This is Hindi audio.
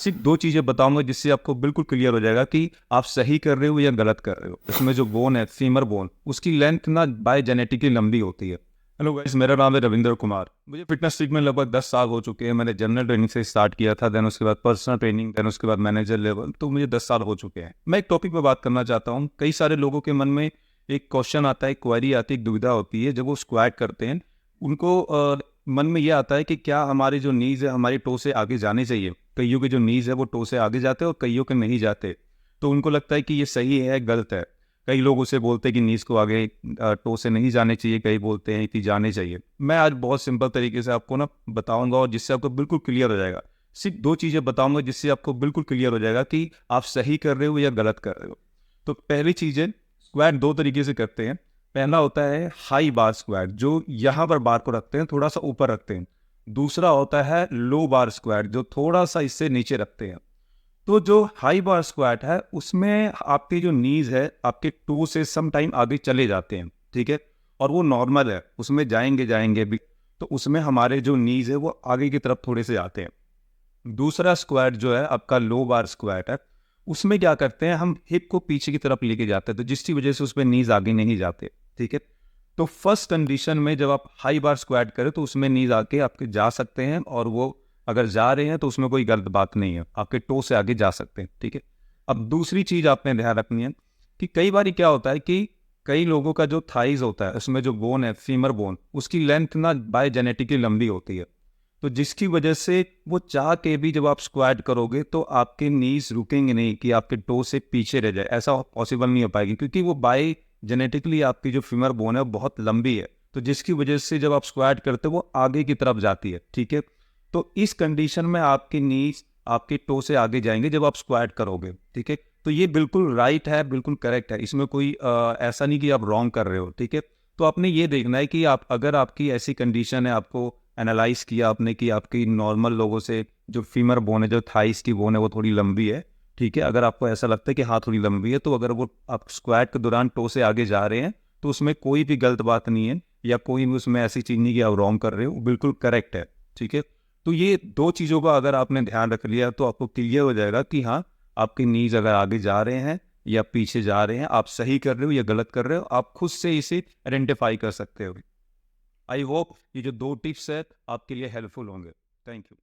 सिर्फ 2 चीज़ें बताऊँगा जिससे आपको बिल्कुल क्लियर हो जाएगा कि आप सही कर रहे हो या गलत कर रहे हो। इसमें जो बोन है, फीमर बोन, उसकी लेंथ ना बाय जेनेटिकली लंबी होती है। हेलो गाइस, मेरा नाम है रविंद्र कुमार। मुझे फिटनेस सीख में लगभग 10 साल हो चुके हैं। मैंने जनरल ट्रेनिंग से स्टार्ट किया था, देन उसके बाद पर्सनल ट्रेनिंग, देन उसके बाद मैनेजर लेवल, तो मुझे 10 साल हो चुके हैं। मैं एक टॉपिक पे बात करना चाहता हूँ। कई सारे लोगों के मन में एक क्वेश्चन आता है, एक क्वेरी आती है, एक दुविधा होती है। जब वो स्क्वाट करते हैं, उनको मन में ये आता है कि क्या हमारी जो नीज है हमारी टो से आगे जानी चाहिए। कईयों के जो नीज है वो टो से आगे जाते हैं और कईयों के नहीं जाते। तो उनको लगता है कि ये सही है, गलत है। कई लोग उसे बोलते हैं कि नीज को आगे टो से नहीं जाने चाहिए, कई बोलते हैं कि जाने चाहिए। मैं आज बहुत सिंपल तरीके से आपको ना बताऊंगा और जिससे आपको बिल्कुल क्लियर हो जाएगा। सिर्फ 2 चीज़ें बताऊंगा जिससे आपको बिल्कुल क्लियर हो जाएगा कि आप सही कर रहे हो या गलत कर रहे हो। तो पहली चीज़ है, स्क्वाट 2 तरीके से करते हैं। पहला होता है हाई बार स्क्वाट, जो यहाँ पर बार को रखते हैं, थोड़ा सा ऊपर रखते हैं। दूसरा होता है लो बार स्क्वाट, जो थोड़ा सा इससे नीचे रखते हैं। तो जो हाई बार स्क्वाट है उसमें आपकी जो नीज है आपके टू से सम टाइम आगे चले जाते हैं, ठीक है। और वो नॉर्मल है, उसमें जाएंगे जाएंगे भी। तो उसमें हमारे जो नीज है वो आगे की तरफ थोड़े से आते हैं। दूसरा स्क्वाट जो है आपका लो बार स्क्वाट है, उसमें क्या करते हैं, हम हिप को पीछे की तरफ लेके जाते हैं, तो जिसकी वजह से उसमें नीज आगे नहीं जाते, ठीक है। तो फर्स्ट कंडीशन में जब आप हाई बार स्क्वाट करें तो उसमें नीज आके आपके जा सकते हैं, और वो अगर जा रहे हैं तो उसमें कोई गलत बात नहीं है, आपके टो से आगे जा सकते हैं, ठीक है। अब दूसरी चीज आपने ध्यान रखनी है कि कई बार क्या होता है कि कई लोगों का जो थाइज होता है उसमें जो बोन है, फीमर बोन, उसकी लेंथ ना बाय जेनेटिकली लंबी होती है। तो जिसकी वजह से वो चाह के भी जब आप स्क्वाट करोगे तो आपके नीज रुकेंगे नहीं कि आपके टो से पीछे रह जाए, ऐसा पॉसिबल नहीं हो पाएगी, क्योंकि वो बाय जेनेटिकली आपकी जो फीमर बोन है वो बहुत लंबी है। तो जिसकी वजह से जब आप स्क्वाट करते हो वो आगे की तरफ जाती है, ठीक है। तो इस कंडीशन में आपकी नीज आपके टो से आगे जाएंगे जब आप स्क्वाट करोगे, ठीक है। तो ये बिल्कुल राइट है, बिल्कुल करेक्ट है, इसमें कोई ऐसा नहीं कि आप रॉन्ग कर रहे हो, ठीक है। तो आपने ये देखना है कि आप अगर आपकी ऐसी कंडीशन है, आपको एनालाइज किया आपने कि आपकी नॉर्मल लोगों से जो फीमर बोन है, जो थाइस की बोन है वो थोड़ी लंबी है, ठीक है। अगर आपको ऐसा लगता है कि हाँ थोड़ी लंबी है, तो अगर वो आप स्क्वाट के दौरान टो से आगे जा रहे हैं तो उसमें कोई भी गलत बात नहीं है, या कोई भी उसमें ऐसी चीज़ नहीं कि आप रॉन्ग कर रहे हो, बिल्कुल करेक्ट है, ठीक है। तो ये 2 चीज़ों का अगर आपने ध्यान रख लिया तो आपको क्लियर हो जाएगा कि हाँ आपकी नीज अगर आगे जा रहे हैं या पीछे जा रहे हैं, आप सही कर रहे हो या गलत कर रहे हो, आप खुद से इसे आइडेंटिफाई कर सकते हो। आई होप ये जो 2 टिप्स है आपके लिए हेल्पफुल होंगे। Thank you.